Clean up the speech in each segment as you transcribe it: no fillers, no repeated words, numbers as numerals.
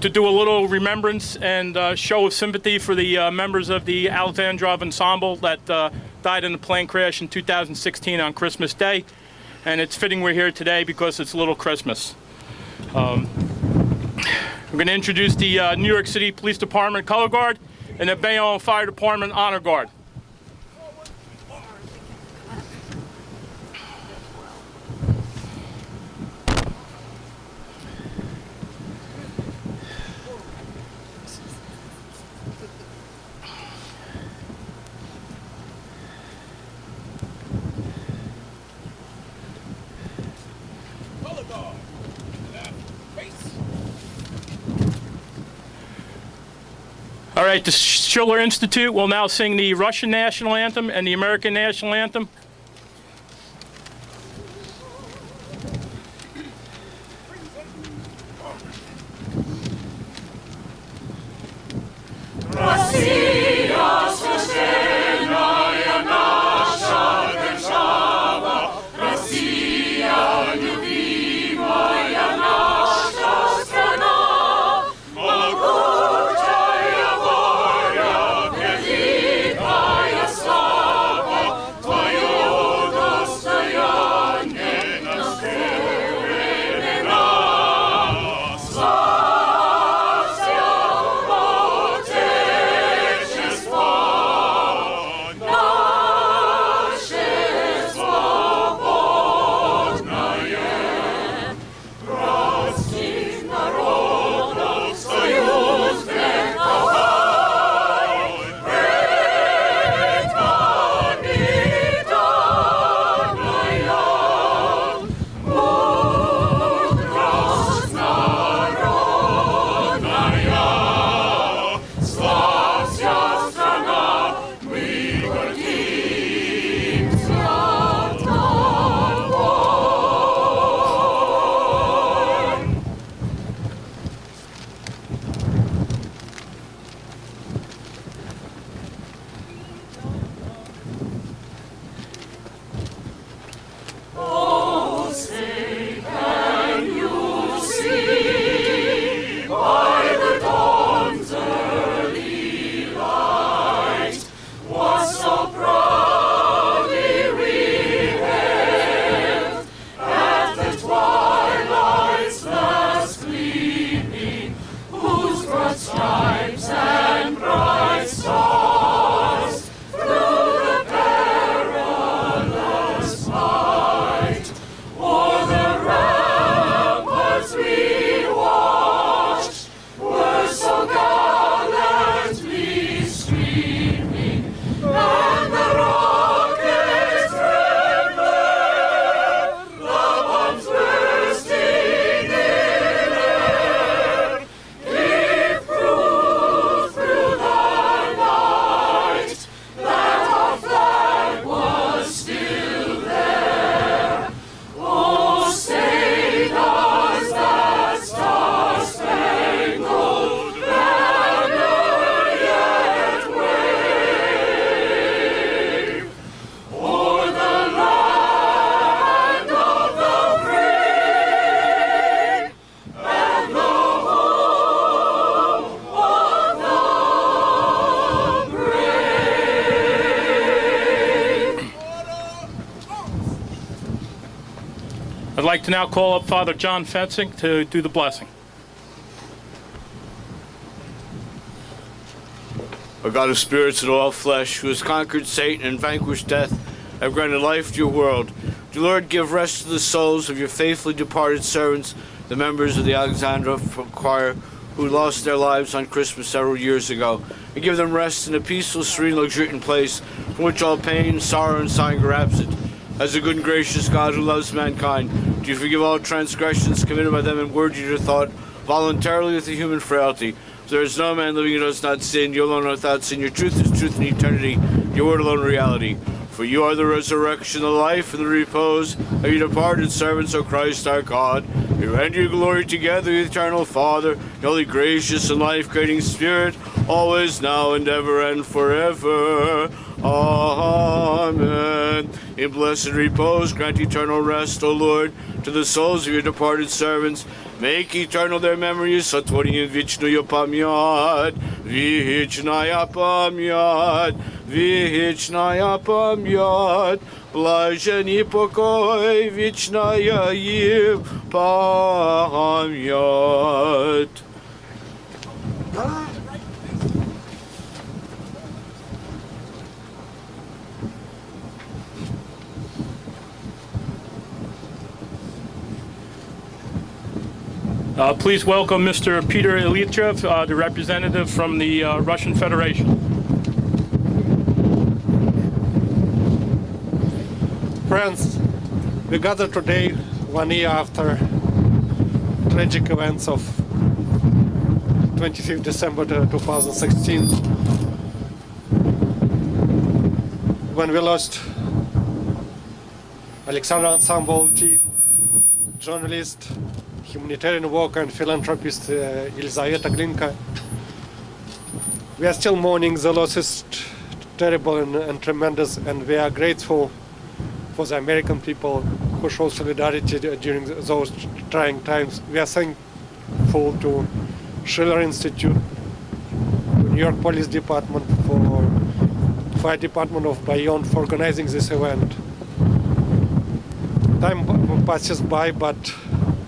to do a little remembrance and show of sympathy for the members of the Alexandrov Ensemble that died in a plane crash in 2016 on Christmas Day. And it's fitting we're here today because it's Little Christmas. We're going to introduce the New York City Police Department Color Guard and the Bayonne Fire Department Honor Guard. All right, the Schiller Institute will now sing the Russian National Anthem and the American National Anthem. I'd like to now call up Father John Fencik to do the blessing. O God of spirits and all flesh, who has conquered Satan and vanquished death, have granted life to your world. Do, Lord, give rest to the souls of your faithfully departed servants, the members of the Alexandrov choir, who lost their lives on Christmas several years ago, and give them rest in a peaceful, serene, luxuriant place from which all pain, sorrow, and sighing are absent. As a good and gracious God who loves mankind, do you forgive all transgressions committed by them in word, deed, or thought, voluntarily with the human frailty. So there is no man living who does not sin. You alone are without sin. Your truth is truth in eternity. Your word alone reality. For you are the resurrection, the life, and the repose of your departed servants, O Christ our God. We render you glory together, the eternal Father, the holy, gracious, and life-creating Spirit, always, now, and ever, and forever. Amen. In blessed repose, grant eternal rest, O Lord, to the souls of your departed servants. Make eternal their memories, сотвори вечную память, вечная память, вечная память, блаженный покой, вечная им память. Please welcome Mr. Petr Iliichev, the representative from the Russian Federation. Friends, we gather today 1 year after tragic events of 25th December 2016, when we lost Alexandrov Ensemble team, journalist, humanitarian worker and philanthropist Elizaveta Glinka. We are still mourning. The loss is terrible and tremendous, and we are grateful for the American people who show solidarity during those trying times. We are thankful to Schiller Institute, to New York Police Department, for Fire Department of Bayonne for organizing this event. Time passes by, but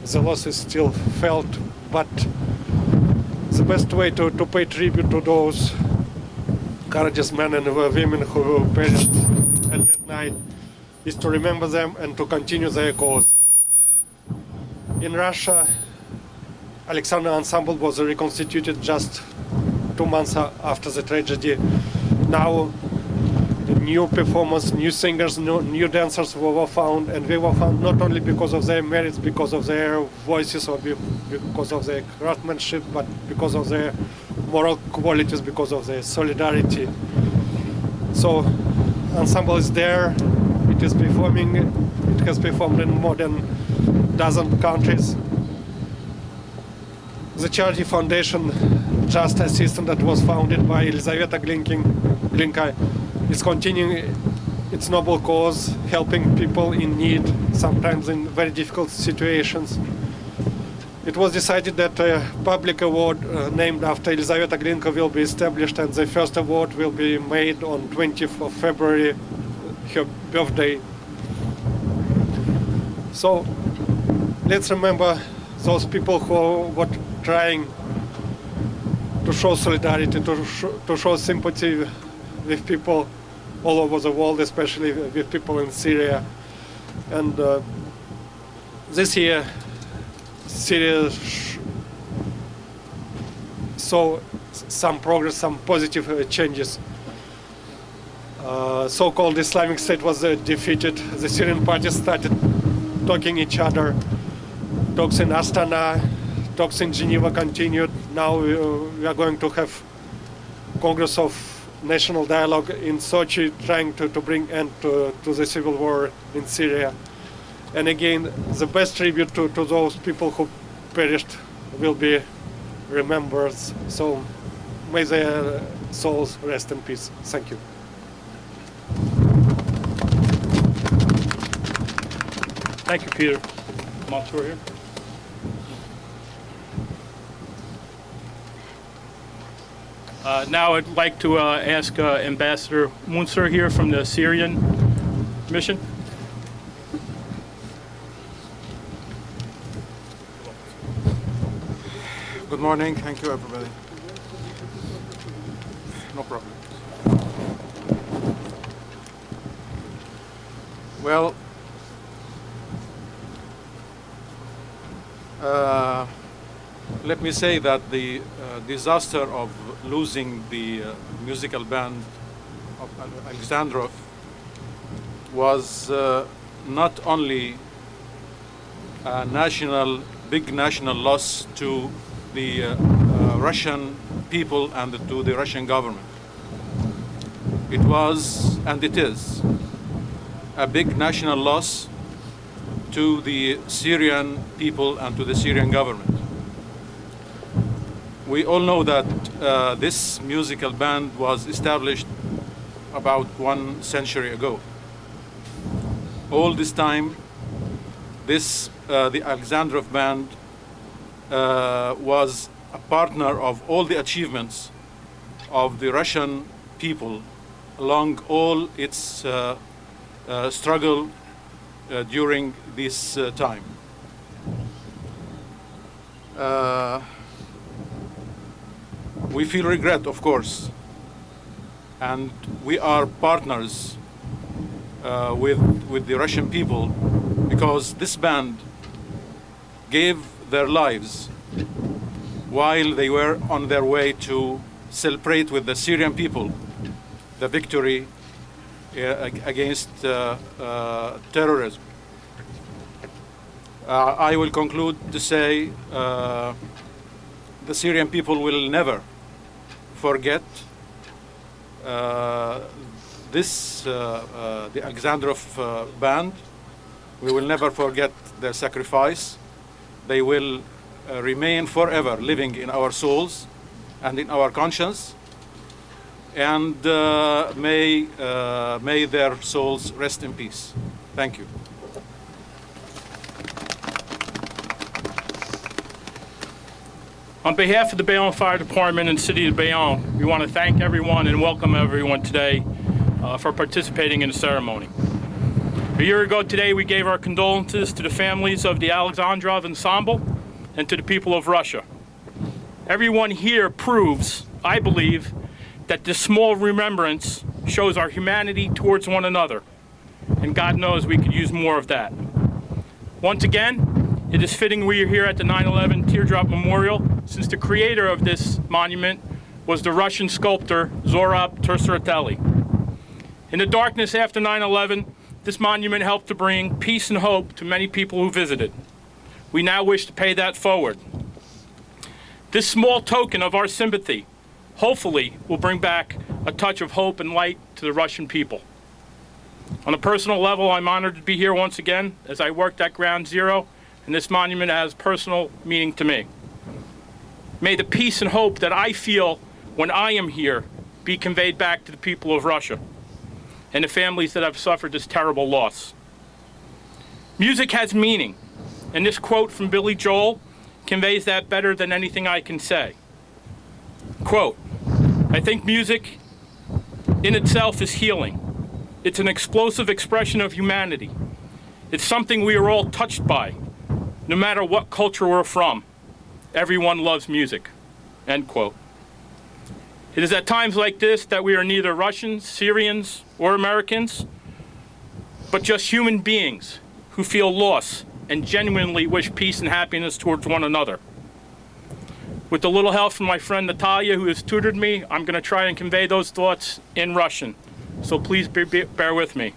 the loss is still felt, but the best way to pay tribute to those courageous men and women who perished at that night is to remember them and to continue their cause. In Russia, Alexandrov Ensemble was reconstituted just 2 months after the tragedy. Now, new performers, new singers, new dancers were found, and they were found not only because of their merits, because of their voices, or because of their craftsmanship, but because of their moral qualities, because of their solidarity. So, ensemble is there, it is performing, it has performed in more than a dozen countries. The charity foundation, Just Assistance, that was founded by Elizaveta Glinka, is continuing its noble cause, helping people in need, sometimes in very difficult situations. It was decided that a public award named after Elizaveta Glinka will be established, and the first award will be made on 20th of February, her birthday. So let's remember those people who were trying to show solidarity, to show sympathy with people all over the world, especially with people in Syria. And this year, Syria saw some progress, some positive changes. So-called Islamic State was defeated. The Syrian parties started talking each other. Talks in Astana, talks in Geneva continued. Now we are going to have Congress of National Dialogue in Sochi, trying to bring end to the civil war in Syria. And again, the best tribute to those people who perished will be remembered. So may their souls rest in peace. Thank you. Thank you, Peter. Mounzer here. Now I'd like to ask Ambassador Mounzer here from the Syrian mission. Good morning. Thank you, everybody. No problem. Well, let me say that the disaster of losing the musical band of Alexandrov was not only a big national loss to the Russian people and to the Russian government. It was, and it is, a big national loss to the Syrian people and to the Syrian government. We all know that this musical band was established about 1 century ago. all this time, the Alexandrov Band was a partner of all the achievements of the Russian people along all its struggle during this time. We feel regret, of course, and we are partners with the Russian people because this band gave their lives while they were on their way to celebrate with the Syrian people the victory against terrorism. I will conclude to say the Syrian people will never forget the Alexandrov Band. We will never forget their sacrifice. They will remain forever living in our souls and in our conscience. And may their souls rest in peace. Thank you. On behalf of the Bayonne Fire Department and City of Bayonne, we want to thank everyone and welcome everyone today for participating in the ceremony. A year ago today, we gave our condolences to the families of the Alexandrov Ensemble and to the people of Russia. Everyone here proves, I believe, that this small remembrance shows our humanity towards one another, and God knows we could use more of that. Once again, it is fitting we are here at the 9/11 Teardrop Memorial, since the creator of this monument was the Russian sculptor Zorab Tursuratelli. In the darkness after 9/11, this monument helped to bring peace and hope to many people who visited. We now wish to pay that forward. This small token of our sympathy, hopefully, will bring back a touch of hope and light to the Russian people. On a personal level, I'm honored to be here once again as I worked at Ground Zero, and this monument has personal meaning to me. May the peace and hope that I feel when I am here be conveyed back to the people of Russia and the families that have suffered this terrible loss. Music has meaning, and this quote from Billy Joel conveys that better than anything I can say. Quote, "I think music in itself is healing. It's an explosive expression of humanity. It's something we are all touched by, no matter what culture we're from. Everyone loves music." End quote. It is at times like this that we are neither Russians, Syrians, or Americans, but just human beings who feel loss and genuinely wish peace and happiness towards one another. With a little help from my friend Natalia, who has tutored me, I'm going to try and convey those thoughts in Russian. So please bear with me.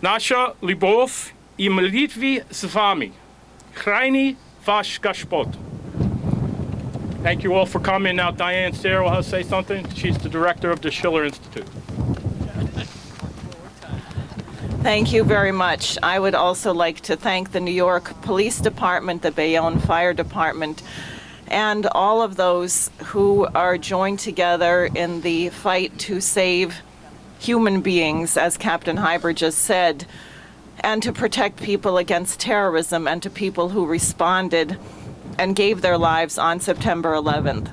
Naša любовь и молитвы с вами. Храни ваш Господь. Thank you all for coming. Now Diane, Sare will say something. She's the director of the Schiller Institute. Thank you very much. I would also like to thank the New York Police Department, the Bayonne Fire Department, and all of those who are joined together in the fight to save human beings, as Captain Haiber just said, and to protect people against terrorism and to people who responded and gave their lives on September 11th.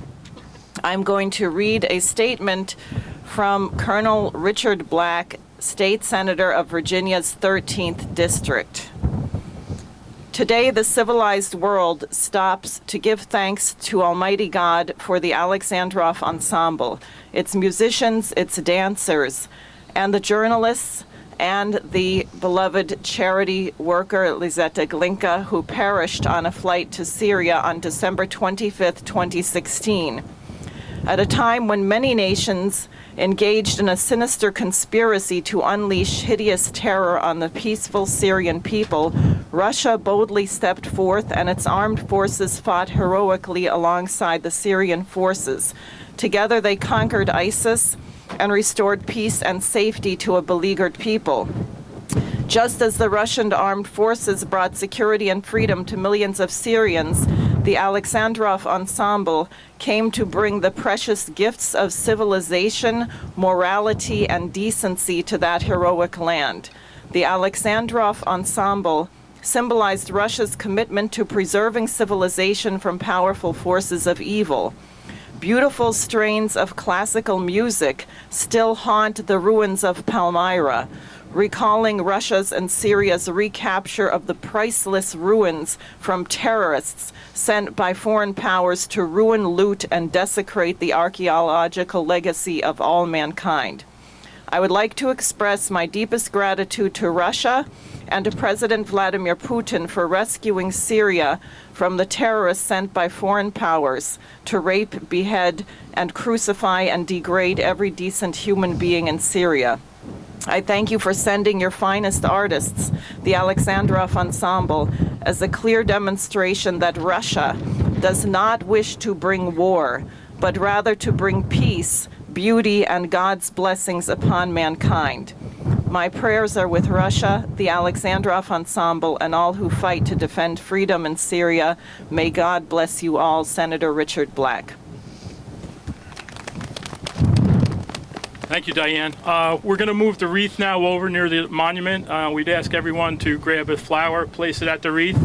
I'm going to read a statement from Colonel Richard Black, State Senator of Virginia's 13th District. Today, the civilized world stops to give thanks to Almighty God for the Alexandrov Ensemble, its musicians, its dancers, and the journalists, and the beloved charity worker Lizetta Glinka, who perished on a flight to Syria on December 25th, 2016. At a time when many nations engaged in a sinister conspiracy to unleash hideous terror on the peaceful Syrian people, Russia boldly stepped forth and its armed forces fought heroically alongside the Syrian forces. Together they conquered ISIS and restored peace and safety to a beleaguered people. Just as the Russian armed forces brought security and freedom to millions of Syrians, the Alexandrov Ensemble came to bring the precious gifts of civilization, morality, and decency to that heroic land. The Alexandrov Ensemble symbolized Russia's commitment to preserving civilization from powerful forces of evil. Beautiful strains of classical music still haunt the ruins of Palmyra, recalling Russia's and Syria's recapture of the priceless ruins from terrorists sent by foreign powers to ruin, loot, and desecrate the archaeological legacy of all mankind. I would like to express my deepest gratitude to Russia and to President Vladimir Putin for rescuing Syria from the terrorists sent by foreign powers to rape, behead, and crucify and degrade every decent human being in Syria. I thank you for sending your finest artists, the Alexandrov Ensemble, as a clear demonstration that Russia does not wish to bring war, but rather to bring peace, beauty, and God's blessings upon mankind. My prayers are with Russia, the Alexandrov Ensemble, and all who fight to defend freedom in Syria. May God bless you all. Senator Richard Black. Thank you, Diane. We're going to move the wreath now over near the monument. We'd ask everyone to grab a flower, place it at the wreath.